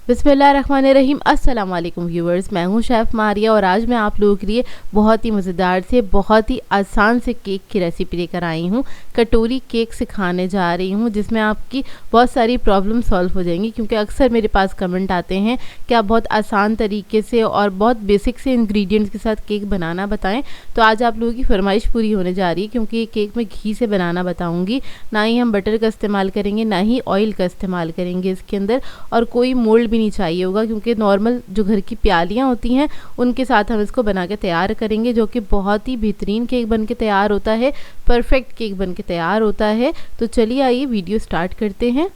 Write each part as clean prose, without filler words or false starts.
बिस्मिल्लाहिर्रहमानिर्रहीम। अस्सलाम वालेकुम व्यूअर्स, मैं हूं शेफ़ मारिया और आज मैं आप लोगों के लिए बहुत ही मज़ेदार से बहुत ही आसान से केक की रेसिपी लेकर आई हूं। कटोरी केक सिखाने जा रही हूं जिसमें आपकी बहुत सारी प्रॉब्लम सॉल्व हो जाएंगी, क्योंकि अक्सर मेरे पास कमेंट आते हैं कि आप बहुत आसान तरीके से और बहुत बेसिक से इंग्रेडिएंट्स के साथ केक बनाना बताएं। तो आज आप लोगों की फरमाइश पूरी होने जा रही है, क्योंकि ये केक मैं घी से बनाना बताऊँगी। ना ही हम बटर का इस्तेमाल करेंगे, ना ही ऑयल का इस्तेमाल करेंगे इसके अंदर, और कोई मोल्ड नहीं चाहिए होगा, क्योंकि नॉर्मल जो घर की प्यालियाँ होती हैं उनके साथ हम इसको बना के तैयार करेंगे, जो कि बहुत ही बेहतरीन केक बन के तैयार होता है, परफेक्ट केक बन के तैयार होता है। तो चलिए आइए वीडियो स्टार्ट करते हैं।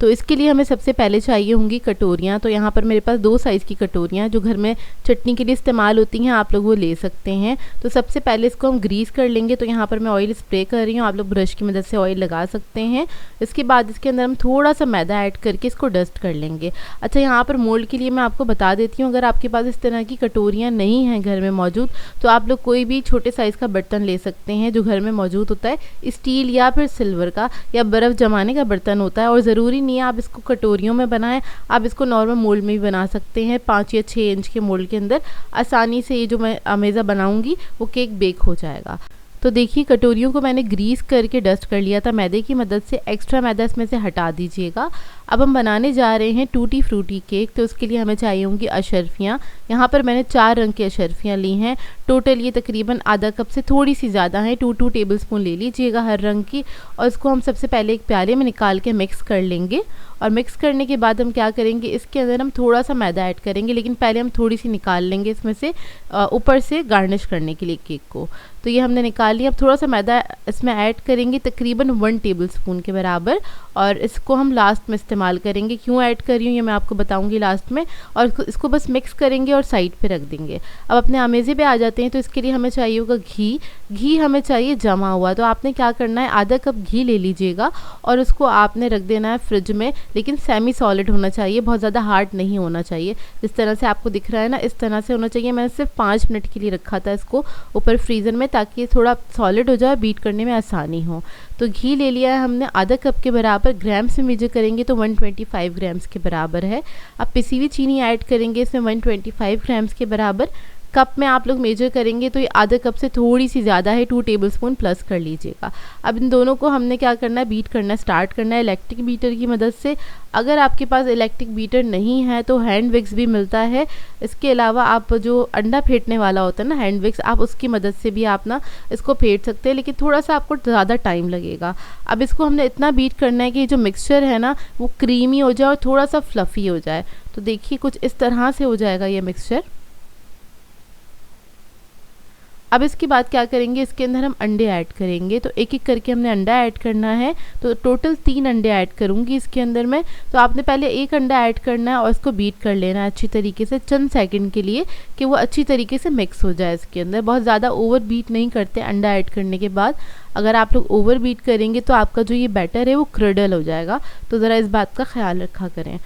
तो इसके लिए हमें सबसे पहले चाहिए होंगी कटोरियाँ। तो यहाँ पर मेरे पास 2 साइज़ की कटोरियाँ जो घर में चटनी के लिए इस्तेमाल होती हैं, आप लोग वो ले सकते हैं। तो सबसे पहले इसको हम ग्रीस कर लेंगे। तो यहाँ पर मैं ऑयल स्प्रे कर रही हूँ, आप लोग ब्रश की मदद से ऑयल लगा सकते हैं। इसके बाद इसके अंदर हम थोड़ा सा मैदा ऐड करके इसको डस्ट कर लेंगे। अच्छा, यहाँ पर मोल्ड के लिए मैं आपको बता देती हूँ, अगर आपके पास इस तरह की कटोरियाँ नहीं हैं घर में मौजूद, तो आप लोग कोई भी छोटे साइज़ का बर्तन ले सकते हैं जो घर में मौजूद होता है, स्टील या फिर सिल्वर का या बर्फ़ जमाने का बर्तन होता है। और ज़रूरी नहीं है आप इसको कटोरियों में बनाएं, आप इसको नॉर्मल मोल्ड में भी बना सकते हैं। 5 या 6 इंच के मोल्ड के अंदर आसानी से ये जो मैं अमेज़ा बनाऊंगी वो केक बेक हो जाएगा। तो देखिए, कटोरियों को मैंने ग्रीस करके डस्ट कर लिया था मैदे की मदद से। एक्स्ट्रा मैदा इसमें से हटा दीजिएगा। अब हम बनाने जा रहे हैं टूटी फ्रूटी केक। तो उसके लिए हमें चाहिए होंगी अशर्फियाँ। यहाँ पर मैंने 4 रंग की अशर्फियाँ ली हैं। टोटल ये तकरीबन आधा कप से थोड़ी सी ज़्यादा हैं। 2 टेबलस्पून ले लीजिएगा हर रंग की, और इसको हम सबसे पहले एक प्याले में निकाल के मिक्स कर लेंगे। और मिक्स करने के बाद हम क्या करेंगे, इसके अंदर हम थोड़ा सा मैदा ऐड करेंगे, लेकिन पहले हम थोड़ी सी निकाल लेंगे इसमें से ऊपर से गार्निश करने के लिए केक को। तो ये हमने निकाल लिया। अब थोड़ा सा मैदा इसमें ऐड करेंगे, तकरीबन 1 टेबलस्पून के बराबर, और इसको हम लास्ट में इस्तेमाल करेंगे। क्यों ऐड कर रही हूँ ये मैं आपको बताऊँगी लास्ट में। और इसको बस मिक्स करेंगे और साइड पे रख देंगे। अब अपने अमेज़े पे आ जाते हैं। तो इसके लिए हमें चाहिए होगा घी। घी हमें चाहिए जमा हुआ। तो आपने क्या करना है, आधा कप घी ले लीजिएगा और उसको आपने रख देना है फ्रिज में, लेकिन सेमी सॉलिड होना चाहिए, बहुत ज़्यादा हार्ड नहीं होना चाहिए। जिस तरह से आपको दिख रहा है ना, इस तरह से होना चाहिए। मैंने सिर्फ 5 मिनट के लिए रखा था इसको ऊपर फ्रीज़र में, ताकि ये थोड़ा सॉलिड हो जाए, बीट करने में आसानी हो। तो घी ले लिया है हमने आधा कप के बराबर। ग्राम्स में मेजर करेंगे तो 125 ग्राम्स के बराबर है। अब पिसी हुई चीनी ऐड करेंगे इसमें 125 ग्राम्स के बराबर। कप में आप लोग मेजर करेंगे तो ये आधा कप से थोड़ी सी ज़्यादा है, 2 टेबलस्पून प्लस कर लीजिएगा। अब इन दोनों को हमने क्या करना है, बीट करना स्टार्ट करना है इलेक्ट्रिक बीटर की मदद से। अगर आपके पास इलेक्ट्रिक बीटर नहीं है तो हैंड विक्स भी मिलता है। इसके अलावा आप जो अंडा फेंटने वाला होता है ना, हैंड विक्स, आप उसकी मदद से भी आप ना इसको फेंट सकते हैं, लेकिन थोड़ा सा आपको ज़्यादा टाइम लगेगा। अब इसको हमने इतना बीट करना है कि जो मिक्सचर है ना वो क्रीमी हो जाए और थोड़ा सा फ्लफ़ी हो जाए। तो देखिए कुछ इस तरह से हो जाएगा ये मिक्सचर। अब इसके बाद क्या करेंगे, इसके अंदर हम अंडे ऐड करेंगे। तो एक एक करके हमने अंडा ऐड करना है। तो टोटल 3 अंडे ऐड करूँगी इसके अंदर मैं। तो आपने पहले एक अंडा ऐड करना है और इसको बीट कर लेना है अच्छी तरीके से, चंद सेकंड के लिए, कि वो अच्छी तरीके से मिक्स हो जाए इसके अंदर। बहुत ज़्यादा ओवर बीट नहीं करते अंडा ऐड करने के बाद। अगर आप लोग ओवर बीट करेंगे तो आपका जो ये बैटर है वो क्रडल हो जाएगा। तो ज़रा इस बात का ख्याल रखा करें।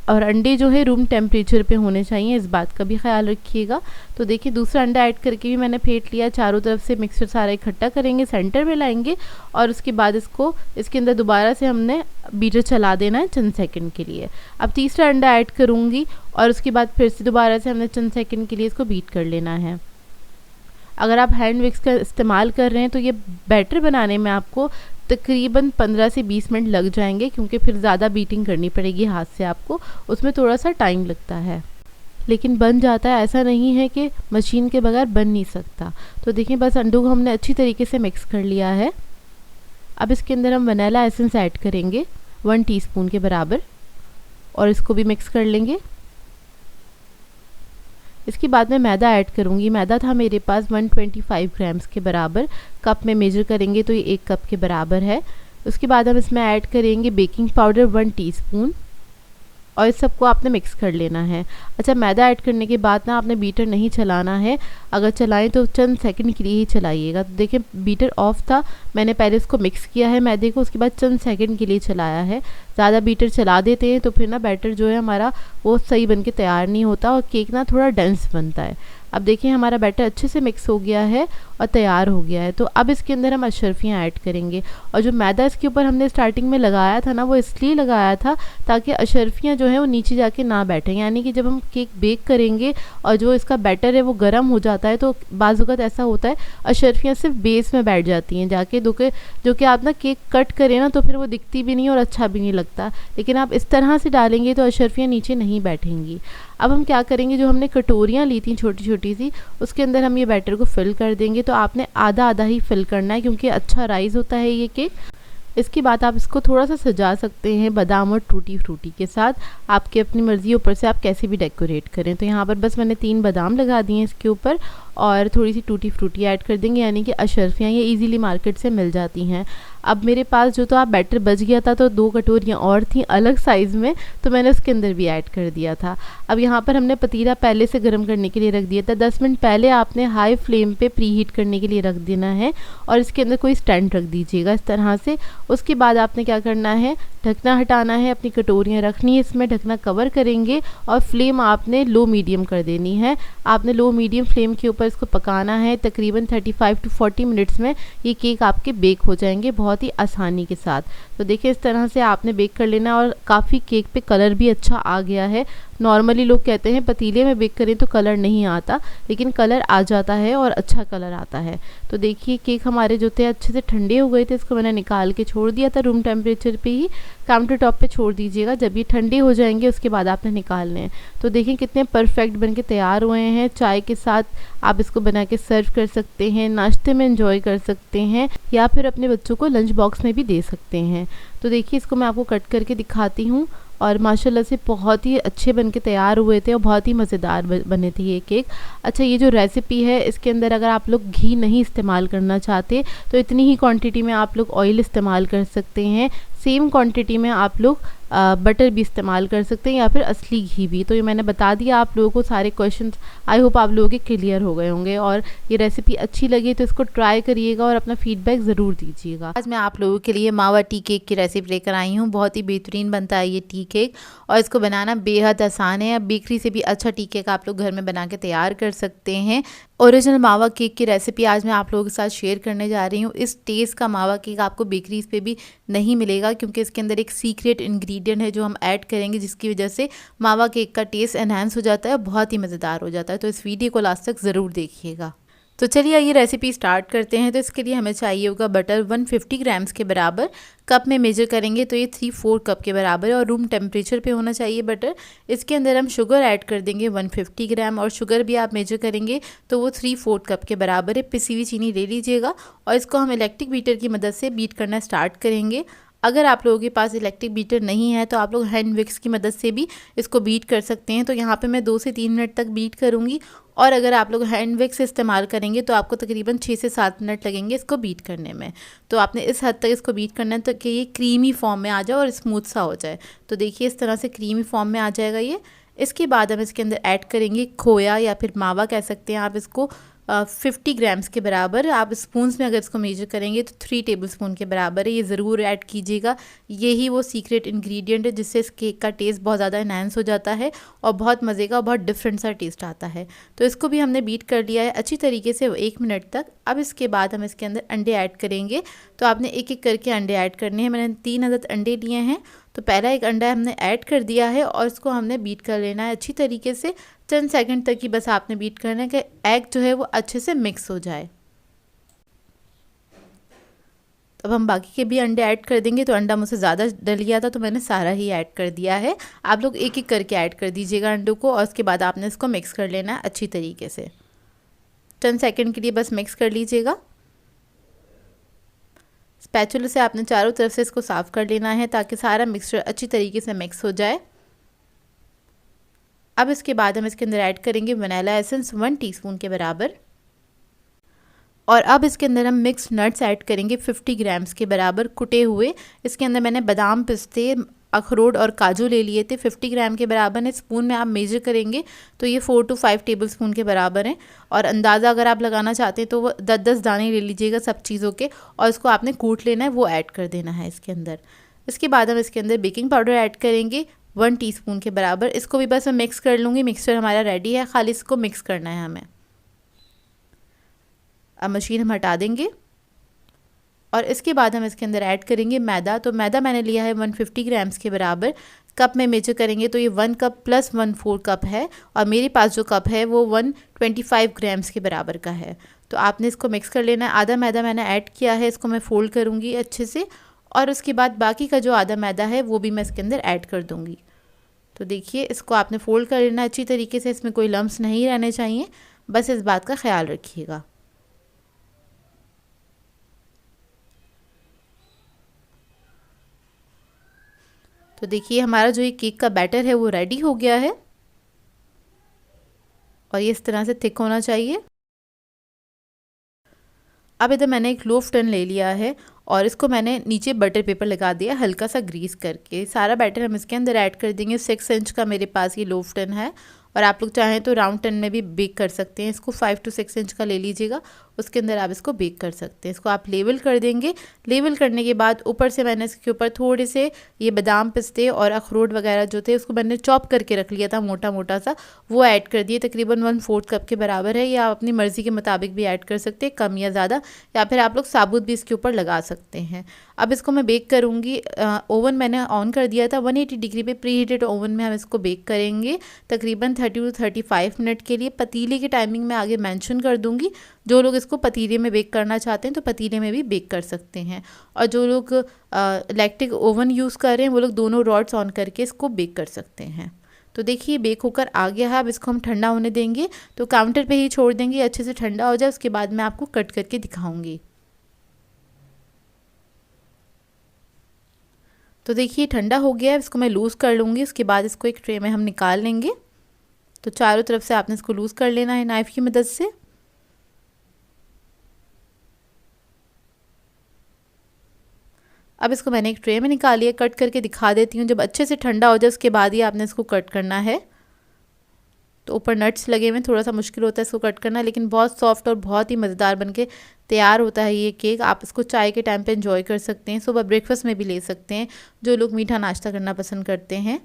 और अंडे जो है रूम टेम्परेचर पे होने चाहिए, इस बात का भी ख्याल रखिएगा। तो देखिए दूसरा अंडा ऐड करके भी मैंने फेंट लिया। चारों तरफ से मिक्सचर सारा इकट्ठा करेंगे, सेंटर में लाएंगे, और उसके बाद इसको इसके अंदर दोबारा से हमने बीटर चला देना है चंद सेकंड के लिए। अब तीसरा अंडा ऐड करूँगी और उसके बाद फिर से दोबारा से हमने चंद सेकंड के लिए इसको बीट कर लेना है। अगर आप हैंड विक्स का इस्तेमाल कर रहे हैं तो ये बैटर बनाने में आपको तकरीबन 15 से 20 मिनट लग जाएंगे, क्योंकि फिर ज़्यादा बीटिंग करनी पड़ेगी हाथ से आपको, उसमें थोड़ा सा टाइम लगता है, लेकिन बन जाता है। ऐसा नहीं है कि मशीन के बगैर बन नहीं सकता। तो देखिए बस अंडों को हमने अच्छी तरीके से मिक्स कर लिया है। अब इसके अंदर हम वनीला एसेंस ऐड करेंगे 1 टीस्पून के बराबर, और इसको भी मिक्स कर लेंगे। इसके बाद मैं मैदा ऐड करूँगी। मैदा था मेरे पास 125 ग्राम्स के बराबर। कप में मेजर करेंगे तो ये 1 कप के बराबर है। उसके बाद हम इसमें ऐड करेंगे बेकिंग पाउडर 1 टीस्पून, और इस सबको आपने मिक्स कर लेना है। अच्छा, मैदा ऐड करने के बाद ना आपने बीटर नहीं चलाना है। अगर चलाएं तो चंद सेकंड के लिए ही चलाइएगा। तो देखिए बीटर ऑफ था, मैंने पहले इसको मिक्स किया है मैदे को, उसके बाद चंद सेकंड के लिए चलाया है। ज़्यादा बीटर चला देते हैं तो फिर ना बैटर जो है हमारा वो सही बन के तैयार नहीं होता और केक ना थोड़ा डेंस बनता है। अब देखिए हमारा बैटर अच्छे से मिक्स हो गया है, और तैयार हो गया है। तो अब इसके अंदर हम अशरफियाँ ऐड करेंगे, और जो मैदा इसके ऊपर हमने स्टार्टिंग में लगाया था ना, वो इसलिए लगाया था ताकि अशरफियाँ जो है वो नीचे जाके ना बैठें। यानी कि जब हम केक बेक करेंगे और जो इसका बैटर है वो गर्म हो जाता है, तो बाज़ वक़्त ऐसा होता है अशरफियाँ सिर्फ बेस में बैठ जाती हैं जाके, जो कि आप ना केक कट करें ना तो फिर वो दिखती भी नहीं और अच्छा भी नहीं लगता। लेकिन आप इस तरह से डालेंगे तो अशरफियाँ नीचे नहीं बैठेंगी। अब हम क्या करेंगे, जो हमने कटोरियाँ ली थी छोटी छोटी सी, उसके अंदर हम ये बैटर को फिल कर देंगे। तो आपने आधा आधा ही फिल करना है, क्योंकि अच्छा राइज़ होता है ये केक। इसके बाद आप इसको थोड़ा सा सजा सकते हैं बादाम और टूटी फ्रूटी के साथ, आपकी अपनी मर्ज़ी, ऊपर से आप कैसे भी डेकोरेट करें। तो यहाँ पर बस मैंने 3 बादाम लगा दिए हैं इसके ऊपर, और थोड़ी सी टूटी फ्रूटी ऐड कर देंगे, यानी कि अशरफियाँ ये इजीली मार्केट से मिल जाती हैं। अब मेरे पास जो तो आप बैटर बच गया था, तो 2 कटोरियाँ और थी अलग साइज़ में, तो मैंने उसके अंदर भी ऐड कर दिया था। अब यहाँ पर हमने पतीला पहले से गर्म करने के लिए रख दिया था। 10 मिनट पहले आपने हाई फ्लेम पे प्री हीट करने के लिए रख देना है, और इसके अंदर कोई स्टैंड रख दीजिएगा इस तरह से। उसके बाद आपने क्या करना है, ढकना हटाना है, अपनी कटोरियाँ रखनी है इसमें, ढकना कवर करेंगे, और फ्लेम आपने लो मीडियम कर देनी है। आपने लो मीडियम फ्लेम के ऊपर इसको पकाना है। तकरीबन 35 टू 40 मिनट्स में ये केक आपके बेक हो जाएंगे बहुत ही आसानी के साथ। तो देखिए इस तरह से आपने बेक कर लेना, और काफ़ी केक पे कलर भी अच्छा आ गया है। नॉर्मली लोग कहते हैं पतीले में बेक करें तो कलर नहीं आता, लेकिन कलर आ जाता है और अच्छा कलर आता है। तो देखिए केक हमारे जो थे अच्छे से ठंडे हो गए थे, इसको मैंने निकाल के छोड़ दिया था रूम टेम्परेचर पे ही। काउंटर टॉप पे छोड़ दीजिएगा, जब ये ठंडे हो जाएंगे उसके बाद आपने निकालने हैं। तो देखिए कितने परफेक्ट बन के तैयार हुए हैं। चाय के साथ आप इसको बना के सर्व कर सकते हैं, नाश्ते में एंजॉय कर सकते हैं, या फिर अपने बच्चों को लंच बॉक्स में भी दे सकते हैं। तो देखिए इसको मैं आपको कट करके दिखाती हूँ, और माशाल्लाह से बहुत ही अच्छे बन के तैयार हुए थे और बहुत ही मज़ेदार बने थे ये केक। अच्छा, ये जो रेसिपी है इसके अंदर अगर आप लोग घी नहीं इस्तेमाल करना चाहते तो इतनी ही क्वांटिटी में आप लोग ऑयल इस्तेमाल कर सकते हैं। सेम क्वांटिटी में आप लोग बटर भी इस्तेमाल कर सकते हैं, या फिर असली घी भी। तो ये मैंने बता दिया आप लोगों को सारे क्वेश्चंस। आई होप आप लोगों के क्लियर हो गए होंगे, और ये रेसिपी अच्छी लगी तो इसको ट्राई करिएगा और अपना फीडबैक ज़रूर दीजिएगा। आज मैं आप लोगों के लिए मावा टी केक की रेसिपी लेकर आई हूँ। बहुत ही बेहतरीन बनता है ये टी केक, और इसको बनाना बेहद आसान है। अब बेकरी से भी अच्छा टी केक आप लोग घर में बना के तैयार कर सकते हैं। ओरिजिनल मावा केक की रेसिपी आज मैं आप लोगों के साथ शेयर करने जा रही हूँ। इस टेस्ट का मावा केक आपको बेकरीज पे भी नहीं मिलेगा, क्योंकि इसके अंदर एक सीक्रेट इंग्रेडिएंट है जो हम ऐड करेंगे, जिसकी वजह से मावा केक का टेस्ट एनहांस हो जाता है और बहुत ही मज़ेदार हो जाता है। तो इस वीडियो को लास्ट तक ज़रूर देखिएगा। तो चलिए ये रेसिपी स्टार्ट करते हैं। तो इसके लिए हमें चाहिए होगा बटर 150 ग्राम्स के बराबर। कप में मेजर करेंगे तो ये 3/4 कप के बराबर है, और रूम टेम्परेचर पे होना चाहिए बटर। इसके अंदर हम शुगर ऐड कर देंगे 150 ग्राम, और शुगर भी आप मेजर करेंगे तो वो 3/4 कप के बराबर है। पिसी हुई चीनी ले लीजिएगा, और इसको हम इलेक्ट्रिक बीटर की मदद से बीट करना स्टार्ट करेंगे। अगर आप लोगों के पास इलेक्ट्रिक बीटर नहीं है तो आप लोग हैंड विक्स की मदद से भी इसको बीट कर सकते हैं। तो यहाँ पे मैं 2 से 3 मिनट तक बीट करूँगी, और अगर आप लोग हैंड विक्स इस्तेमाल करेंगे तो आपको तकरीबन 6 से 7 मिनट लगेंगे इसको बीट करने में। तो आपने इस हद तक इसको बीट करना है तो कि ये क्रीमी फॉर्म में आ जाए और स्मूथ सा हो जाए। तो देखिए इस तरह से क्रीमी फॉर्म में आ जाएगा ये। इसके बाद हम इसके अंदर ऐड करेंगे खोया, या फिर मावा कह सकते हैं आप इसको, 50 ग्राम्स के बराबर। आप स्पून्स में अगर इसको मेजर करेंगे तो 3 टेबल स्पून के बराबर है। ये ज़रूर ऐड कीजिएगा, यही वो सीक्रेट इंग्रेडिएंट है जिससे इस केक का टेस्ट बहुत ज़्यादा एनहांस हो जाता है और बहुत मज़े का और बहुत डिफरेंट सा टेस्ट आता है। तो इसको भी हमने बीट कर लिया है अच्छी तरीके से 1 मिनट तक। अब इसके बाद हम इसके अंदर अंडे ऐड करेंगे। तो आपने एक एक करके अंडे ऐड करने हैं। मैंने 3 अदद अंडे लिए हैं। तो पहला एक अंडा हमने ऐड कर दिया है, और इसको हमने बीट कर लेना है अच्छी तरीके से। 10 सेकंड तक ही बस आपने बीट करना है कि एग जो है वो अच्छे से मिक्स हो जाए। अब हम बाकी के भी अंडे ऐड कर देंगे। तो अंडा मुझसे ज़्यादा डल गया था तो मैंने सारा ही ऐड कर दिया है। आप लोग एक एक करके ऐड कर दीजिएगा अंडों को, और उसके बाद आपने इसको मिक्स कर लेना है अच्छी तरीके से। 10 सेकंड के लिए बस मिक्स कर लीजिएगा। स्पैचुला से आपने चारों तरफ से इसको साफ़ कर लेना है ताकि सारा मिक्सचर अच्छी तरीके से मिक्स हो जाए। अब इसके बाद हम इसके अंदर ऐड करेंगे वनीला एसेंस 1 टीस्पून के बराबर, और अब इसके अंदर हम मिक्स नट्स ऐड करेंगे 50 ग्राम्स के बराबर कुटे हुए। इसके अंदर मैंने बादाम, पिस्ते, अखरोट और काजू ले लिए थे। 50 ग्राम के बराबर है। स्पून में आप मेजर करेंगे तो ये 4 to 5 टेबल स्पून के बराबर हैं, और अंदाज़ा अगर आप लगाना चाहते हैं तो वो 10-10 दाने ले लीजिएगा सब चीज़ों के, और इसको आपने कूट लेना है, वो ऐड कर देना है इसके अंदर। इसके बाद हम इसके अंदर बेकिंग पाउडर ऐड करेंगे 1 टीस्पून के बराबर। इसको भी बस मैं मिक्स कर लूँगी। मिक्सचर हमारा रेडी है, खाली इसको मिक्स करना है हमें। अब मशीन हम हटा देंगे और इसके बाद हम इसके अंदर ऐड करेंगे मैदा। तो मैदा मैंने लिया है 150 ग्राम्स के बराबर। कप में मेजर करेंगे तो ये 1 कप प्लस 1/4 कप है और मेरे पास जो कप है वो 125 ग्राम्स के बराबर का है। तो आपने इसको मिक्स कर लेना है। आधा मैदा मैंने ऐड किया है, इसको मैं फोल्ड करूँगी अच्छे से और उसके बाद बाकी का जो आधा मैदा है वो भी मैं इसके अंदर ऐड कर दूँगी। तो देखिए इसको आपने फोल्ड कर लेना अच्छी तरीके से, इसमें कोई लम्स नहीं रहने चाहिए, बस इस बात का ख्याल रखिएगा। तो देखिए हमारा जो ये केक का बैटर है वो रेडी हो गया है और ये इस तरह से थिक होना चाहिए। अब इधर मैंने एक लोफ टन ले लिया है और इसको मैंने नीचे बटर पेपर लगा दिया हल्का सा ग्रीस करके। सारा बैटर हम इसके अंदर ऐड कर देंगे। 6 इंच का मेरे पास ये लोफ टन है और आप लोग चाहें तो राउंड टन में भी बेक कर सकते हैं। इसको 5 to 6 इंच का ले लीजिएगा, उसके अंदर आप इसको बेक कर सकते हैं। इसको आप लेवल कर देंगे। लेवल करने के बाद ऊपर से मैंने इसके ऊपर थोड़े से ये बादाम पिस्ते और अखरोट वगैरह जो थे उसको मैंने चॉप करके रख लिया था मोटा मोटा सा, वो ऐड कर दिए। तकरीबन 1/4 कप के बराबर है। या आप अपनी मर्ज़ी के मुताबिक भी ऐड कर सकते हैं, कम या ज़्यादा, या फिर आप लोग साबुत भी इसके ऊपर लगा सकते हैं। अब इसको मैं बेक करूँगी। ओवन मैंने ऑन कर दिया था 180 डिग्री पे प्री हीटेड ओवन में हम इसको बेक करेंगे तकरीबन 30 to 35 मिनट के लिए। पतीले की टाइमिंग मैं आगे मेंशन कर दूंगी। जो लोग इसको पतीले में बेक करना चाहते हैं तो पतीले में भी बेक कर सकते हैं और जो लोग इलेक्ट्रिक ओवन यूज़ कर रहे हैं वो लोग दोनों रॉड्स ऑन करके इसको बेक कर सकते हैं। तो देखिए बेक होकर आ गया है। अब इसको हम ठंडा होने देंगे, तो काउंटर पे ही छोड़ देंगे, अच्छे से ठंडा हो जाए, उसके बाद मैं आपको कट करके दिखाऊंगी। तो देखिए ठंडा हो गया है, इसको मैं लूज़ कर लूँगी। उसके बाद इसको एक ट्रे में हम निकाल लेंगे। तो चारों तरफ से आपने इसको लूज़ कर लेना है नाइफ़ की मदद से। अब इसको मैंने एक ट्रे में निकाल लिया, कट करके दिखा देती हूँ। जब अच्छे से ठंडा हो जाए उसके बाद ही आपने इसको कट करना है। तो ऊपर नट्स लगे हुए, थोड़ा सा मुश्किल होता है इसको कट करना, लेकिन बहुत सॉफ्ट और बहुत ही मज़ेदार बनके तैयार होता है ये केक। आप इसको चाय के टाइम पे एंजॉय कर सकते हैं, सुबह ब्रेकफास्ट में भी ले सकते हैं जो लोग मीठा नाश्ता करना पसंद करते हैं।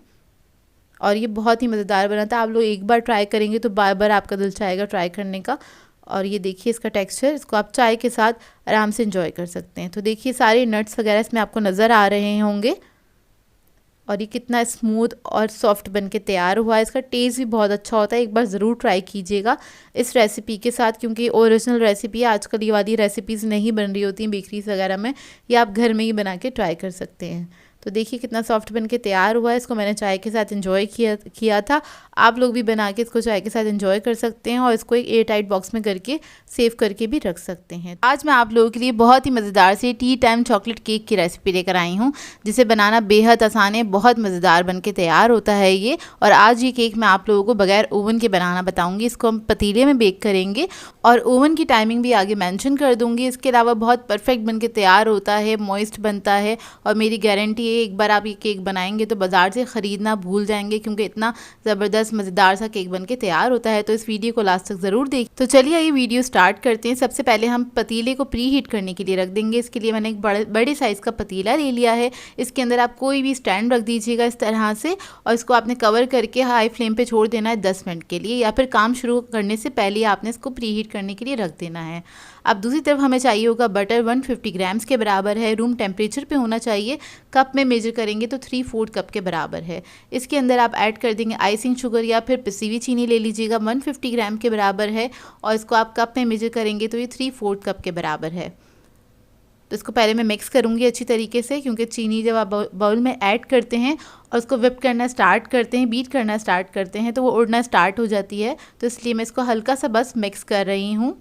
और ये बहुत ही मज़ेदार बना था। आप लोग एक बार ट्राई करेंगे तो बार बार आपका दिल चाहेगा ट्राई करने का। और ये देखिए इसका टेक्सचर, इसको आप चाय के साथ आराम से एंजॉय कर सकते हैं। तो देखिए सारे नट्स वगैरह इसमें आपको नज़र आ रहे होंगे और ये कितना स्मूथ और सॉफ्ट बन के तैयार हुआ है। इसका टेस्ट भी बहुत अच्छा होता है, एक बार ज़रूर ट्राई कीजिएगा इस रेसिपी के साथ, क्योंकि ओरिजिनल रेसिपी है। आजकल ये वाली रेसिपीज़ नहीं बन रही होती बेकरीज वगैरह में, ये आप घर में ही बना के ट्राई कर सकते हैं। तो देखिए कितना सॉफ्ट बन के तैयार हुआ है। इसको मैंने चाय के साथ एंजॉय किया था। आप लोग भी बना के इसको चाय के साथ एंजॉय कर सकते हैं और इसको एक एयर टाइट बॉक्स में करके सेव करके भी रख सकते हैं। आज मैं आप लोगों के लिए बहुत ही मज़ेदार से टी टाइम चॉकलेट केक की रेसिपी लेकर आई हूँ, जिसे बनाना बेहद आसान है, बहुत मज़ेदार बन के तैयार होता है ये। और आज ये केक मैं आप लोगों को बगैर ओवन के बनाना बताऊँगी। इसको हम पतीले में बेक करेंगे और ओवन की टाइमिंग भी आगे मेंशन कर दूँगी। इसके अलावा बहुत परफेक्ट बन के तैयार होता है, मॉइस्ट बनता है और मेरी गारंटी है एक बार आप ये केक बनाएंगे तो बाज़ार से ख़रीदना भूल जाएंगे, क्योंकि इतना ज़बरदस्त मज़ेदार सा केक बन के तैयार होता है। तो इस वीडियो को लास्ट तक ज़रूर देखिए। तो चलिए ये वीडियो स्टार्ट करते हैं। सबसे पहले हम पतीले को प्री हीट करने के लिए रख देंगे। इसके लिए मैंने एक बड़े साइज़ का पतीला ले लिया है। इसके अंदर आप कोई भी स्टैंड रख दीजिएगा इस तरह से और इसको आपने कवर करके हाई फ्लेम पे छोड़ देना है 10 मिनट के लिए, या फिर काम शुरू करने से पहले आपने इसको प्री हीट करने के लिए रख देना है। अब दूसरी तरफ हमें चाहिए होगा बटर 150 ग्राम्स के बराबर है, रूम टेम्परेचर पे होना चाहिए। कप में मेजर करेंगे तो 3/4 कप के बराबर है। इसके अंदर आप ऐड कर देंगे आइसिंग शुगर या फिर पिसी हुई चीनी ले लीजिएगा, 150 ग्राम के बराबर है और इसको आप कप में मेजर करेंगे तो ये 3/4 कप के बराबर है। तो इसको पहले मैं मिक्स करूँगी अच्छी तरीके से, क्योंकि चीनी जब आप बाउल में ऐड करते हैं और उसको विप करना स्टार्ट करते हैं, बीट करना स्टार्ट करते हैं तो वो उड़ना स्टार्ट हो जाती है। तो इसलिए मैं इसको हल्का सा बस मिक्स कर रही हूँ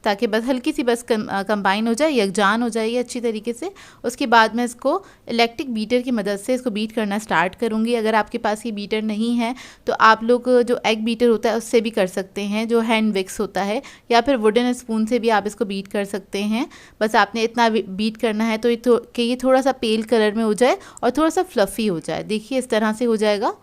ताकि बस हल्की सी बस कंबाइन हो जाए, यकजान हो जाए अच्छी तरीके से। उसके बाद मैं इसको इलेक्ट्रिक बीटर की मदद से इसको बीट करना स्टार्ट करूँगी। अगर आपके पास ये बीटर नहीं है तो आप लोग जो एग बीटर होता है उससे भी कर सकते हैं, जो हैंड विक्स होता है, या फिर वुडन स्पून से भी आप इसको बीट कर सकते हैं। बस आपने इतना बीट करना है तो कि ये थोड़ा सा पेल कलर में हो जाए और थोड़ा सा फ्लफ़ी हो जाए। देखिए इस तरह से हो जाएगा।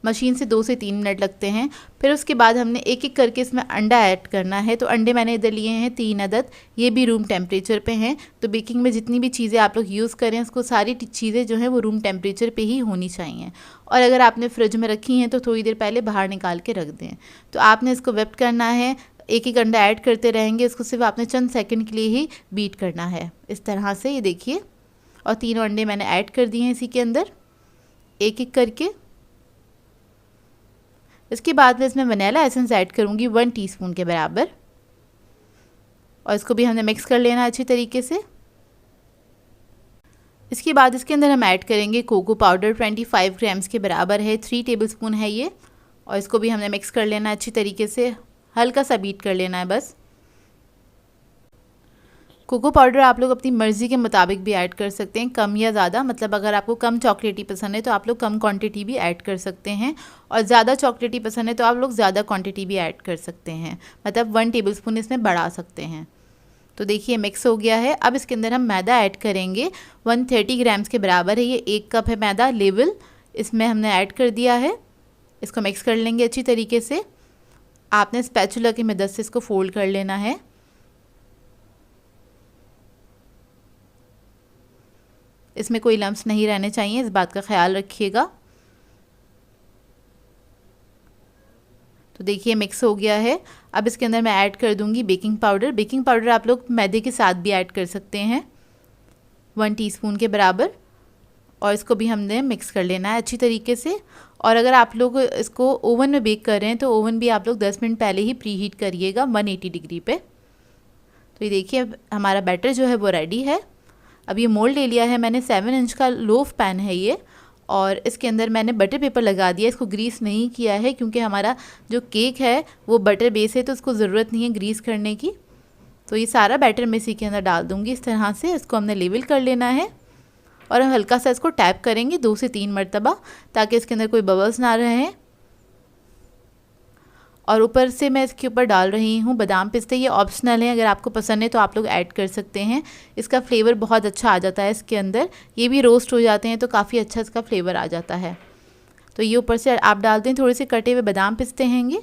मशीन से 2 से 3 मिनट लगते हैं। फिर उसके बाद हमने एक एक करके इसमें अंडा ऐड करना है। तो अंडे मैंने इधर लिए हैं 3 अदद, ये भी रूम टेम्परेचर पे हैं। तो बेकिंग में जितनी भी चीज़ें आप लोग यूज़ करें उसको सारी चीज़ें जो हैं वो रूम टेम्परेचर पे ही होनी चाहिए। और अगर आपने फ्रिज में रखी हैं तो थोड़ी देर पहले बाहर निकाल के रख दें। तो आपने इसको विप करना है एक एक अंडा ऐड करते रहेंगे। इसको सिर्फ आपने चंद सेकंड के लिए ही बीट करना है इस तरह से। ये देखिए, और तीनों अंडे मैंने ऐड कर दिए हैं इसी के अंदर एक एक करके। इसके बाद मैं इसमें वनीला एसेंस ऐड करूँगी 1 टीस्पून के बराबर, और इसको भी हमने मिक्स कर लेना अच्छी तरीके से। इसके बाद इसके अंदर हम ऐड करेंगे कोको पाउडर 25 ग्राम्स के बराबर है, 3 टेबलस्पून है ये, और इसको भी हमने मिक्स कर लेना अच्छी तरीके से, हल्का सा बीट कर लेना है बस। कोको पाउडर आप लोग अपनी मर्ज़ी के मुताबिक भी ऐड कर सकते हैं, कम या ज़्यादा। मतलब अगर आपको कम चॉकलेटी पसंद है तो आप लोग कम क्वांटिटी भी ऐड कर सकते हैं, और ज़्यादा चॉकलेटी पसंद है तो आप लोग ज़्यादा क्वांटिटी भी ऐड कर सकते हैं, मतलब 1 टेबलस्पून इसमें बढ़ा सकते हैं। तो देखिए मिक्स हो गया है। अब इसके अंदर हम मैदा ऐड करेंगे 130 ग्राम्स के बराबर है, ये 1 कप है मैदा लेवल, इसमें हमने ऐड कर दिया है। इसको मिक्स कर लेंगे अच्छी तरीके से। आपने स्पैचुला की मदद से इसको फोल्ड कर लेना है। इसमें कोई लम्स नहीं रहने चाहिए, इस बात का ख्याल रखिएगा। तो देखिए मिक्स हो गया है। अब इसके अंदर मैं ऐड कर दूंगी बेकिंग पाउडर। बेकिंग पाउडर आप लोग मैदे के साथ भी ऐड कर सकते हैं 1 टीस्पून के बराबर, और इसको भी हमने मिक्स कर लेना है अच्छी तरीके से। और अगर आप लोग इसको ओवन में बेक कर रहे हैं तो ओवन भी आप लोग 10 मिनट पहले ही प्री हीट करिएगा 180 डिग्री पे। तो ये देखिए हमारा बैटर जो है वो रेडी है। अब ये मोल्ड ले लिया है मैंने, 7 इंच का लोफ पैन है ये, और इसके अंदर मैंने बटर पेपर लगा दिया। इसको ग्रीस नहीं किया है क्योंकि हमारा जो केक है वो बटर बेस है, तो उसको ज़रूरत नहीं है ग्रीस करने की। तो ये सारा बैटर मैं इसी के अंदर डाल दूँगी इस तरह से। इसको हमने लेवल कर लेना है, और हम हल्का सा इसको टैप करेंगे 2 से 3 मरतबा, ताकि इसके अंदर कोई बबल्स ना रहे। और ऊपर से मैं इसके ऊपर डाल रही हूँ बादाम पिस्ते। ये ऑप्शनल है, अगर आपको पसंद है तो आप लोग ऐड कर सकते हैं। इसका फ्लेवर बहुत अच्छा आ जाता है इसके अंदर। ये भी रोस्ट हो जाते हैं तो काफ़ी अच्छा इसका फ्लेवर आ जाता है। तो ये ऊपर से आप डाल दें थोड़े से कटे हुए बादाम पिस्ते हैंगे,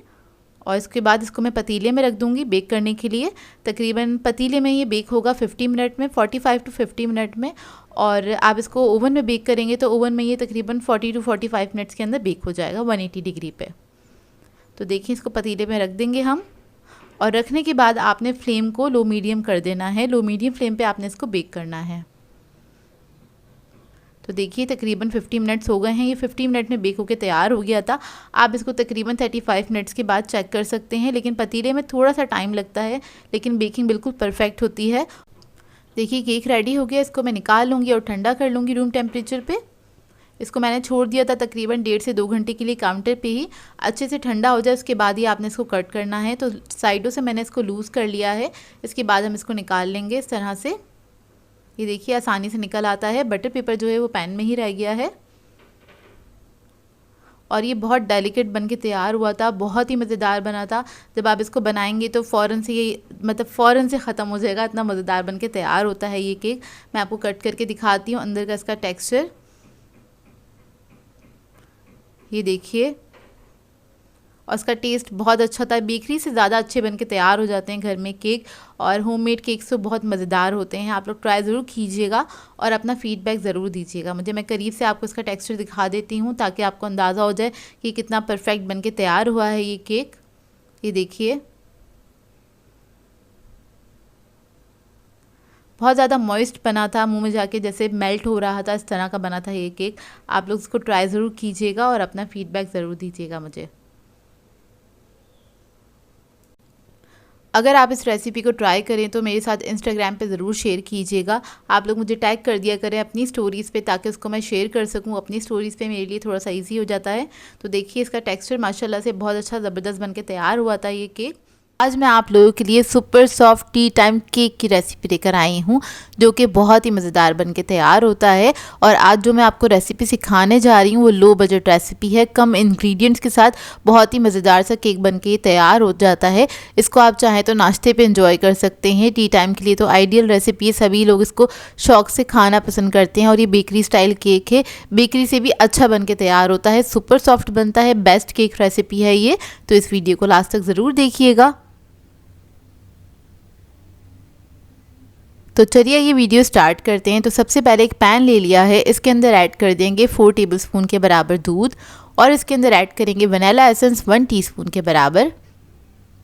और इसके बाद इसको मैं पतीले में रख दूँगी बेक करने के लिए। तकरीबन पतीले में ये बेक होगा 50 मिनट में, 45 टू 50 मिनट में। और आप इसको ओवन में बेक करेंगे तो ओवन में ये तकरीबन 40 टू 45 मिनट्स के अंदर बेक हो जाएगा 180 डिग्री पे। तो देखिए इसको पतीले में रख देंगे हम, और रखने के बाद आपने फ्लेम को लो मीडियम कर देना है। लो मीडियम फ्लेम पे आपने इसको बेक करना है। तो देखिए तकरीबन 50 मिनट्स हो गए हैं। ये 50 मिनट में बेक होकर तैयार हो गया था। आप इसको तकरीबन 35 मिनट्स के बाद चेक कर सकते हैं, लेकिन पतीले में थोड़ा सा टाइम लगता है, लेकिन बेकिंग बिल्कुल परफेक्ट होती है। देखिए केक रेडी हो गया। इसको मैं निकाल लूँगी और ठंडा कर लूँगी रूम टेम्परेचर पे। इसको मैंने छोड़ दिया था तकरीबन 1.5 से 2 घंटे के लिए काउंटर पे ही। अच्छे से ठंडा हो जाए उसके बाद ही आपने इसको कट करना है। तो साइडों से मैंने इसको लूज़ कर लिया है। इसके बाद हम इसको निकाल लेंगे इस तरह से। ये देखिए आसानी से निकल आता है। बटर पेपर जो है वो पैन में ही रह गया है, और ये बहुत डेलिकेट बन के तैयार हुआ था, बहुत ही मज़ेदार बना था। जब आप इसको बनाएंगे तो फ़ौरन से ये मतलब फ़ौरन से ख़त्म हो जाएगा, इतना मज़ेदार बन के तैयार होता है ये केक। मैं आपको कट करके दिखाती हूँ अंदर का इसका टेक्सचर। ये देखिए, और इसका टेस्ट बहुत अच्छा था। बेकरी से ज़्यादा अच्छे बन के तैयार हो जाते हैं घर में केक, और होममेड केक्स तो बहुत मज़ेदार होते हैं। आप लोग ट्राई ज़रूर कीजिएगा और अपना फ़ीडबैक ज़रूर दीजिएगा मुझे। मैं करीब से आपको इसका टेक्सचर दिखा देती हूँ ताकि आपको अंदाज़ा हो जाए कि कितना परफेक्ट बन के तैयार हुआ है ये केक। ये देखिए बहुत ज़्यादा मॉइस्ट बना था, मुंह में जाके जैसे मेल्ट हो रहा था, इस तरह का बना था ये केक। आप लोग इसको ट्राई ज़रूर कीजिएगा और अपना फ़ीडबैक ज़रूर दीजिएगा मुझे। अगर आप इस रेसिपी को ट्राई करें तो मेरे साथ इंस्टाग्राम पे ज़रूर शेयर कीजिएगा। आप लोग मुझे टैग कर दिया करें अपनी स्टोरीज़ पे, ताकि उसको मैं शेयर कर सकूं अपनी स्टोरीज़ पे। मेरे लिए थोड़ा सा इजी हो जाता है। तो देखिए इसका टेक्सचर माशाल्लाह से बहुत अच्छा ज़बरदस्त बन के तैयार हुआ था ये केक। आज मैं आप लोगों के लिए super soft T time cake की रेसिपी लेकर आई हूँ, जो कि बहुत ही मज़ेदार बन के तैयार होता है। और आज जो मैं आपको रेसिपी सिखाने जा रही हूँ वो लो बजट रेसिपी है, कम इंग्रेडिएंट्स के साथ बहुत ही मज़ेदार सा केक बन के तैयार हो जाता है। इसको आप चाहें तो नाश्ते पे एंजॉय कर सकते हैं। टी टाइम के लिए तो आइडियल रेसिपी है, सभी लोग इसको शौक़ से खाना पसंद करते हैं। और ये बेकरी स्टाइल केक है, बेकरी से भी अच्छा बन के तैयार होता है, सुपर सॉफ्ट बनता है, बेस्ट केक रेसिपी है ये। तो इस वीडियो को लास्ट तक ज़रूर देखिएगा। तो चलिए ये वीडियो स्टार्ट करते हैं। तो सबसे पहले एक पैन ले लिया है, इसके अंदर ऐड कर देंगे 4 टेबलस्पून के बराबर दूध, और इसके अंदर ऐड करेंगे वनीला एसेंस 1 टीस्पून के बराबर।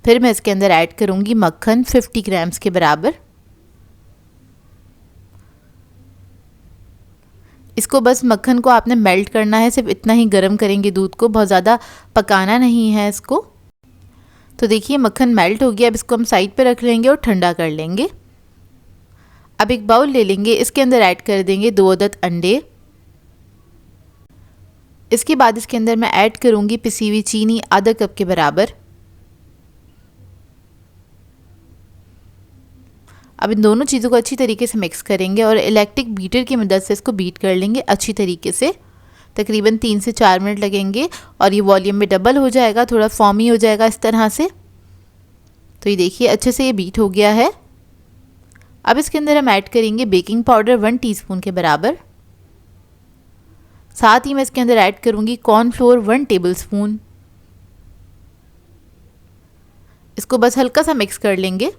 फिर मैं इसके अंदर ऐड करूँगी मक्खन 50 ग्राम्स के बराबर। इसको बस मक्खन को आपने मेल्ट करना है, सिर्फ इतना ही गर्म करेंगे दूध को, बहुत ज़्यादा पकाना नहीं है इसको। तो देखिए मक्खन मेल्ट हो गया। अब इसको हम साइड पे रख लेंगे और ठंडा कर लेंगे। अब एक बाउल ले लेंगे, इसके अंदर ऐड कर देंगे 2 अदद अंडे। इसके बाद इसके अंदर मैं ऐड करूँगी पिसी हुई चीनी आधा कप के बराबर। अब इन दोनों चीज़ों को अच्छी तरीके से मिक्स करेंगे और इलेक्ट्रिक बीटर की मदद से इसको बीट कर लेंगे अच्छी तरीके से। तकरीबन 3 से 4 मिनट लगेंगे और ये वॉल्यूम में डबल हो जाएगा, थोड़ा फॉर्मी हो जाएगा इस तरह से। तो ये देखिए अच्छे से ये बीट हो गया है। अब इसके अंदर हम ऐड करेंगे बेकिंग पाउडर 1 टीस्पून के बराबर। साथ ही मैं इसके अंदर ऐड करूँगी कॉर्नफ्लोर 1 टेबलस्पून। इसको बस हल्का सा मिक्स कर लेंगे।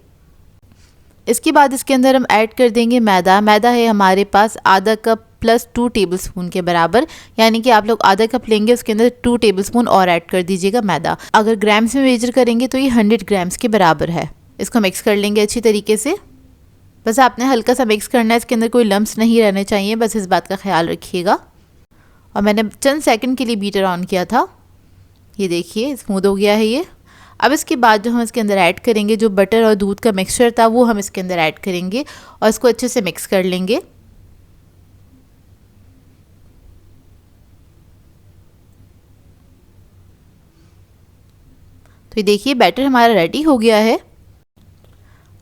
इसके बाद इसके अंदर हम ऐड कर देंगे मैदा। मैदा है हमारे पास आधा कप प्लस 2 टेबलस्पून के बराबर, यानी कि आप लोग आधा कप लेंगे उसके अंदर 2 टेबलस्पून और ऐड कर दीजिएगा मैदा। अगर ग्राम्स में मेजर करेंगे तो ये 100 ग्राम्स के बराबर है। इसको मिक्स कर लेंगे अच्छी तरीके से। बस आपने हल्का सा मिक्स करना है, इसके अंदर कोई लम्स नहीं रहने चाहिए, बस इस बात का ख्याल रखिएगा। और मैंने चंद सेकंड के लिए बीटर ऑन किया था। ये देखिए स्मूथ हो गया है ये। अब इसके बाद जो हम इसके अंदर ऐड करेंगे, जो बटर और दूध का मिक्सचर था वो हम इसके अंदर ऐड करेंगे और इसको अच्छे से मिक्स कर लेंगे। तो ये देखिए बैटर हमारा रेडी हो गया है।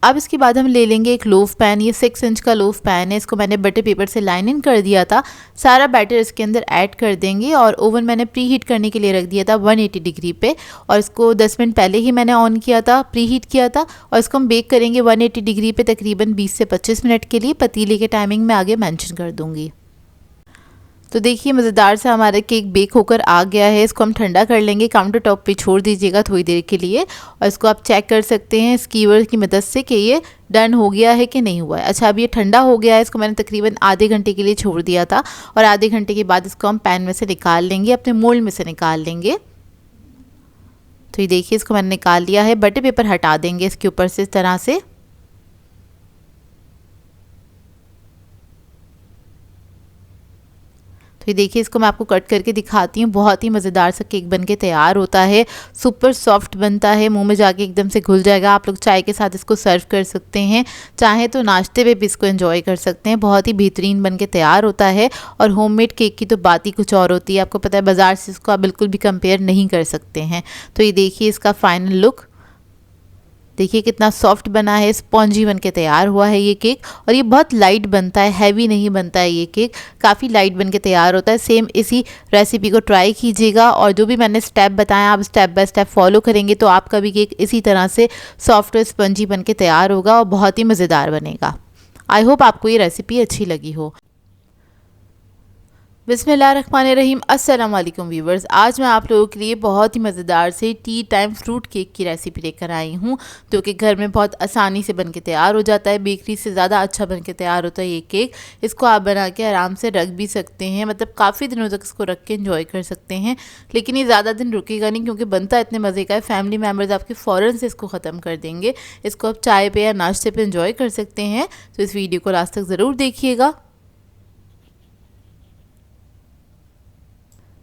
अब इसके बाद हम ले लेंगे एक लोफ पैन। ये 6 इंच का लोफ पैन है, इसको मैंने बटर पेपर से लाइनिंग कर दिया था। सारा बैटर इसके अंदर ऐड कर देंगे और ओवन मैंने प्री हीट करने के लिए रख दिया था 180 डिग्री पे, और इसको 10 मिनट पहले ही मैंने ऑन किया था, प्री हीट किया था। और इसको हम बेक करेंगे 180 डिग्री पे तकरीबन 20 से 25 मिनट के लिए। पतीले के टाइमिंग मैं आगे मेंशन कर दूँगी। तो देखिए मज़ेदार सा हमारा केक बेक होकर आ गया है। इसको हम ठंडा कर लेंगे, काउंटर टॉप पे छोड़ दीजिएगा थोड़ी देर के लिए, और इसको आप चेक कर सकते हैं स्कीवर की मदद से कि ये डन हो गया है कि नहीं हुआ है। अच्छा अब ये ठंडा हो गया है, इसको मैंने तकरीबन आधे घंटे के लिए छोड़ दिया था, और आधे घंटे के बाद इसको हम पैन में से निकाल लेंगे, अपने मोल्ड में से निकाल लेंगे। तो ये देखिए इसको मैंने निकाल लिया है। बटर पेपर हटा देंगे इसके ऊपर से इस तरह से। तो ये देखिए इसको मैं आपको कट करके दिखाती हूँ। बहुत ही मज़ेदार सा केक बनके तैयार होता है, सुपर सॉफ्ट बनता है, मुंह में जाके एकदम से घुल जाएगा। आप लोग चाय के साथ इसको सर्व कर सकते हैं, चाहे तो नाश्ते पे भी इसको एंजॉय कर सकते हैं। बहुत ही बेहतरीन बनके तैयार होता है। और होममेड केक की तो बात ही कुछ और होती है, आपको पता है बाज़ार से इसको आप बिल्कुल भी कंपेयर नहीं कर सकते हैं। तो ये देखिए इसका फाइनल लुक, देखिए कितना सॉफ्ट बना है, स्पॉन्जी बन के तैयार हुआ है ये केक। और ये बहुत लाइट बनता है, हैवी नहीं बनता है ये केक, काफ़ी लाइट बन के तैयार होता है। सेम इसी रेसिपी को ट्राई कीजिएगा, और जो भी मैंने स्टेप बताया आप स्टेप बाय स्टेप फॉलो करेंगे तो आपका भी केक इसी तरह से सॉफ्ट और स्पंजी बन के तैयार होगा और बहुत ही मज़ेदार बनेगा। आई होप आपको ये रेसिपी अच्छी लगी हो। बिस्मिल्लाहिर्रहमानिर्रहीम, अस्सलाम वालेकुम व्यूवर्स। आज मैं आप लोगों के लिए बहुत ही मज़ेदार से टी टाइम फ्रूट केक की रेसिपी लेकर आई हूँ, जो कि घर में बहुत आसानी से बनके तैयार हो जाता है। बेकरी से ज़्यादा अच्छा बनके तैयार होता है ये केक। इसको आप बना के आराम से रख भी सकते हैं, मतलब काफ़ी दिनों तक इसको रख के एंजॉय कर सकते हैं। लेकिन ये ज़्यादा दिन रुकेगा नहीं, क्योंकि बनता इतने मज़े का है, फैमिली मेम्बर्स आपके फ़ौरन से इसको ख़त्म कर देंगे। इसको आप चाय पे या नाश्ते पे एंजॉय कर सकते हैं। तो इस वीडियो को लास्ट तक ज़रूर देखिएगा।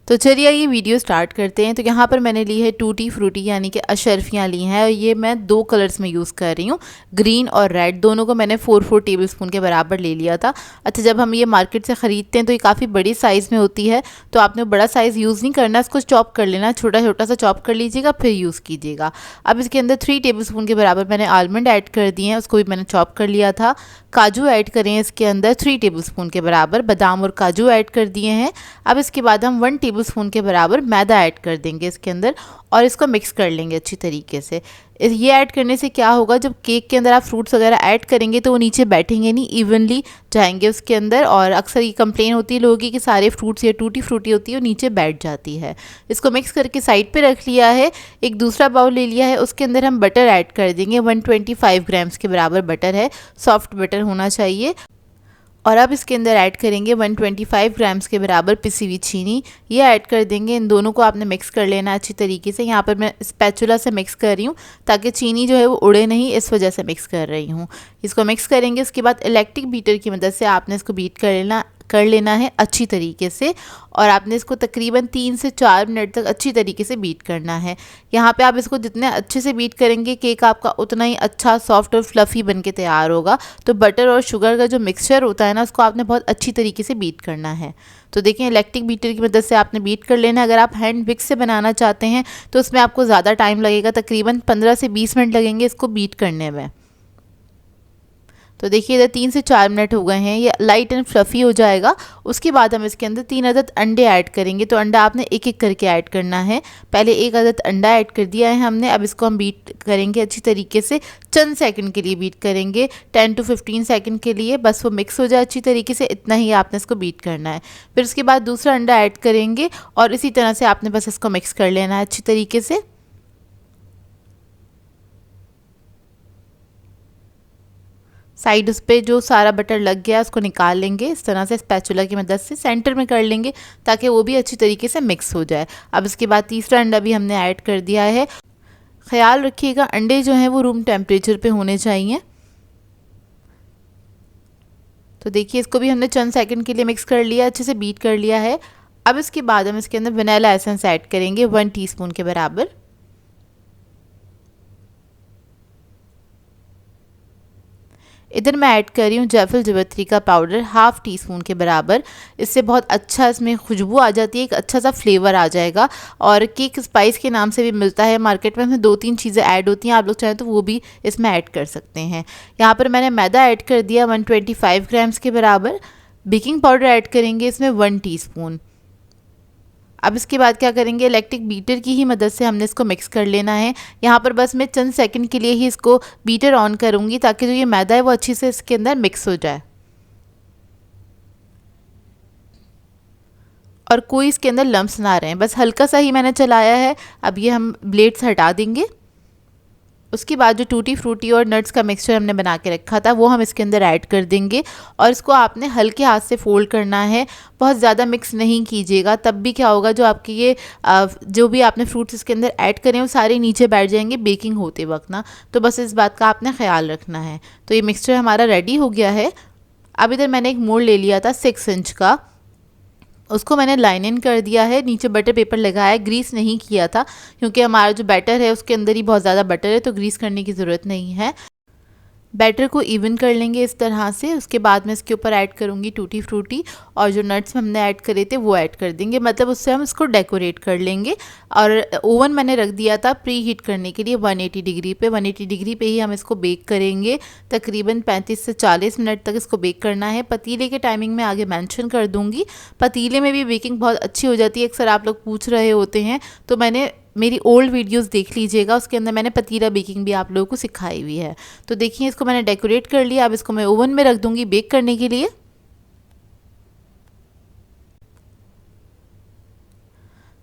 तो चलिए ये वीडियो स्टार्ट करते हैं। तो यहाँ पर मैंने ली है टूटी फ्रूटी यानी कि अशरफियाँ ली हैं, और ये मैं 2 कलर्स में यूज़ कर रही हूँ, ग्रीन और रेड। दोनों को मैंने 4 टेबलस्पून के बराबर ले लिया था। अच्छा जब हम ये मार्केट से ख़रीदते हैं तो ये काफ़ी बड़ी साइज़ में होती है, तो आपने बड़ा साइज़ यूज़ नहीं करना, इसको चॉप कर लेना, छोटा छोटा सा चॉप कर लीजिएगा फिर यूज़ कीजिएगा। अब इसके अंदर 3 टेबलस्पून के बराबर मैंने आलमंड ऐड कर दिए हैं, उसको भी मैंने चॉप कर लिया था। काजू ऐड करें इसके अंदर 3 टेबलस्पून के बराबर, बादाम और काजू ऐड कर दिए हैं। अब इसके बाद हम 1 टेबलस्पून के बराबर मैदा ऐड कर देंगे इसके अंदर, और इसको मिक्स कर लेंगे अच्छी तरीके से। ये ऐड करने से क्या होगा, जब केक के अंदर आप फ्रूट्स वगैरह ऐड करेंगे तो वो नीचे बैठेंगे नहीं, इवनली जाएंगे उसके अंदर। और अक्सर ये कंप्लेन होती है लोगों की कि सारे फ्रूट्स या टूटी फ्रूटी होती है वो नीचे बैठ जाती है। इसको मिक्स करके साइड पे रख लिया है। एक दूसरा बाउल ले लिया है, उसके अंदर हम बटर ऐड कर देंगे। 125 ग्राम्स के बराबर बटर है, सॉफ्ट बटर होना चाहिए। और अब इसके अंदर ऐड करेंगे 125 ग्राम्स के बराबर पिसी हुई चीनी। ये ऐड कर देंगे। इन दोनों को आपने मिक्स कर लेना अच्छी तरीके से। यहाँ पर मैं स्पैचुला से मिक्स कर रही हूँ ताकि चीनी जो है वो उड़े नहीं, इस वजह से मिक्स कर रही हूँ। इसको मिक्स करेंगे। उसके बाद इलेक्ट्रिक बीटर की मदद से आपने इसको बीट कर लेना है अच्छी तरीके से, और आपने इसको तकरीबन 3 से 4 मिनट तक अच्छी तरीके से बीट करना है। यहाँ पे आप इसको जितने अच्छे से बीट करेंगे केक आपका उतना ही अच्छा सॉफ्ट और फ्लफ़ी बन के तैयार होगा। तो बटर और शुगर का जो मिक्सचर होता है ना, उसको आपने बहुत अच्छी तरीके से बीट करना है। तो देखिए इलेक्ट्रिक बीटर की मदद से आपने बीट कर लेना है। अगर आप हैंड विक्स से बनाना चाहते हैं तो उसमें आपको ज़्यादा टाइम लगेगा, तकरीबन 15 से 20 मिनट लगेंगे इसको बीट करने में। तो देखिए इधर 3 से 4 मिनट हो गए हैं, ये लाइट एंड फ्लफ़ी हो जाएगा। उसके बाद हम इसके अंदर 3 अदद अंडे ऐड करेंगे। तो अंडा आपने एक एक करके ऐड करना है। पहले 1 अदद अंडा ऐड कर दिया है हमने। अब इसको हम बीट करेंगे अच्छी तरीके से, चंद सेकंड के लिए बीट करेंगे, 10 to 15 सेकंड के लिए, बस वो मिक्स हो जाए अच्छी तरीके से, इतना ही आपने इसको बीट करना है। फिर उसके बाद दूसरा अंडा ऐड करेंगे और इसी तरह से आपने बस इसको मिक्स कर लेना है अच्छी तरीके से। साइड उस पर जो सारा बटर लग गया उसको निकाल लेंगे इस तरह से स्पैचुला की मदद से, सेंटर में कर लेंगे ताकि वो भी अच्छी तरीके से मिक्स हो जाए। अब इसके बाद तीसरा अंडा भी हमने ऐड कर दिया है। ख्याल रखिएगा अंडे जो हैं वो रूम टेम्परेचर पे होने चाहिए। तो देखिए इसको भी हमने चंद सेकंड के लिए मिक्स कर लिया, अच्छे से बीट कर लिया है। अब इसके बाद हम इसके अंदर वनीला एसेंस ऐड करेंगे 1 टीस्पून के बराबर। इधर मैं ऐड कर रही हूँ जायफल जावित्री का पाउडर 1/2 टीस्पून के बराबर। इससे बहुत अच्छा इसमें खुशबू आ जाती है, एक अच्छा सा फ्लेवर आ जाएगा। और केक स्पाइस के नाम से भी मिलता है मार्केट में, इसमें 2-3 चीज़ें ऐड होती हैं, आप लोग चाहें तो वो भी इसमें ऐड कर सकते हैं। यहाँ पर मैंने मैदा ऐड कर दिया 125 ग्राम्स के बराबर। बेकिंग पाउडर ऐड करेंगे इसमें 1 टीस्पून। अब इसके बाद क्या करेंगे, इलेक्ट्रिक बीटर की ही मदद से हमने इसको मिक्स कर लेना है। यहाँ पर बस मैं चंद सेकंड के लिए ही इसको बीटर ऑन करूँगी ताकि जो ये मैदा है वो अच्छे से इसके अंदर मिक्स हो जाए और कोई इसके अंदर लम्स ना रहें। बस हल्का सा ही मैंने चलाया है। अब ये हम ब्लेड से हटा देंगे। उसके बाद जो टूटी फ्रूटी और नट्स का मिक्सचर हमने बना के रखा था वो हम इसके अंदर ऐड कर देंगे और इसको आपने हल्के हाथ से फोल्ड करना है, बहुत ज़्यादा मिक्स नहीं कीजिएगा। तब भी क्या होगा, जो आपके ये जो भी आपने फ्रूट्स इसके अंदर ऐड करें वो सारे नीचे बैठ जाएंगे बेकिंग होते वक्त ना। तो बस इस बात का आपने ख्याल रखना है। तो ये मिक्सचर हमारा रेडी हो गया है। अब इधर मैंने एक मोल्ड ले लिया था 6 इंच का, उसको मैंने लाइन इन कर दिया है, नीचे बटर पेपर लगाया है, ग्रीस नहीं किया था क्योंकि हमारा जो बैटर है उसके अंदर ही बहुत ज़्यादा बटर है, तो ग्रीस करने की ज़रूरत नहीं है। बैटर को इवन कर लेंगे इस तरह से। उसके बाद मैं इसके ऊपर ऐड करूँगी टूटी फ्रूटी और जो नट्स हमने ऐड करे थे वो ऐड कर देंगे, मतलब उससे हम इसको डेकोरेट कर लेंगे। और ओवन मैंने रख दिया था प्री हीट करने के लिए 180 डिग्री पे। 180 डिग्री पे ही हम इसको बेक करेंगे, तकरीबन 35 से 40 मिनट तक इसको बेक करना है। पतीले के टाइमिंग में आगे मेंशन कर दूँगी। पतीले में भी बेकिंग बहुत अच्छी हो जाती है, अक्सर आप लोग पूछ रहे होते हैं, तो मैंने मेरी ओल्ड वीडियोस देख लीजिएगा, उसके अंदर मैंने पतीला बेकिंग भी आप लोगों को सिखाई हुई है। तो देखिए इसको मैंने डेकोरेट कर लिया। अब इसको मैं ओवन में रख दूंगी बेक करने के लिए।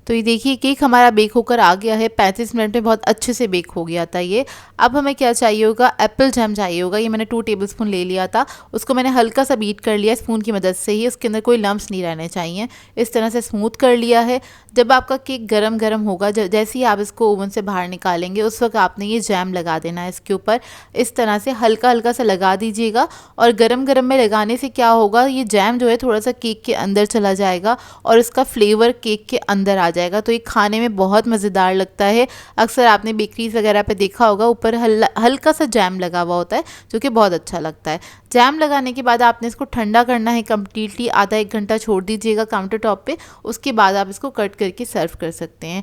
तो ये देखिए केक हमारा बेक होकर आ गया है, 35 मिनट में बहुत अच्छे से बेक हो गया था ये। अब हमें क्या चाहिए होगा, एप्पल जैम चाहिए होगा। ये मैंने 2 टेबलस्पून ले लिया था, उसको मैंने हल्का सा बीट कर लिया स्पून की मदद से ही, उसके अंदर कोई लम्स नहीं रहने चाहिए, इस तरह से स्मूथ कर लिया है। जब आपका केक गरम गरम होगा, जैसे ही आप इसको ओवन से बाहर निकालेंगे उस वक्त आपने ये जैम लगा देना है इसके ऊपर, इस तरह से हल्का हल्का सा लगा दीजिएगा। और गरम गरम में लगाने से क्या होगा, ये जैम जो है थोड़ा सा केक के अंदर चला जाएगा और इसका फ्लेवर केक के अंदर आ जाएगा, तो ये खाने में बहुत मज़ेदार लगता है। अक्सर आपने बेकरीज वगैरह पे देखा होगा ऊपर हल्का सा जैम लगा हुआ होता है जो कि बहुत अच्छा लगता है। जैम लगाने के बाद आपने इसको ठंडा करना है कम्प्लीटली, आधा 1 घंटा छोड़ दीजिएगा काउंटर टॉप पे। उसके बाद आप इसको कट करके सर्व कर सकते हैं।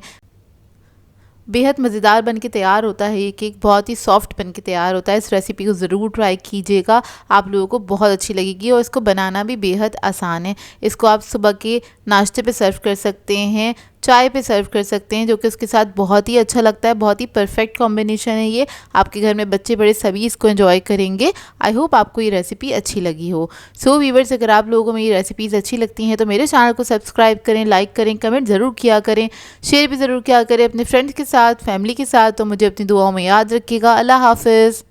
बेहद मज़ेदार बन के तैयार होता है ये केक, बहुत ही सॉफ्ट बन के तैयार होता है। इस रेसिपी को ज़रूर ट्राई कीजिएगा, आप लोगों को बहुत अच्छी लगेगी और इसको बनाना भी बेहद आसान है। इसको आप सुबह के नाश्ते पे सर्व कर सकते हैं, चाय पे सर्व कर सकते हैं, जो कि उसके साथ बहुत ही अच्छा लगता है। बहुत ही परफेक्ट कॉम्बिनेशन है ये, आपके घर में बच्चे बड़े सभी इसको एंजॉय करेंगे। आई होप आपको ये रेसिपी अच्छी लगी हो। सो व्यूअर्स, अगर आप लोगों को मेरी रेसिपीज़ अच्छी लगती हैं तो मेरे चैनल को सब्सक्राइब करें, लाइक करें, कमेंट ज़रूर किया करें, शेयर भी ज़रूर किया करें अपने फ्रेंड्स के साथ, फैमिली के साथ। तो मुझे अपनी दुआओं में याद रखिएगा। अल्लाह हाफिज़।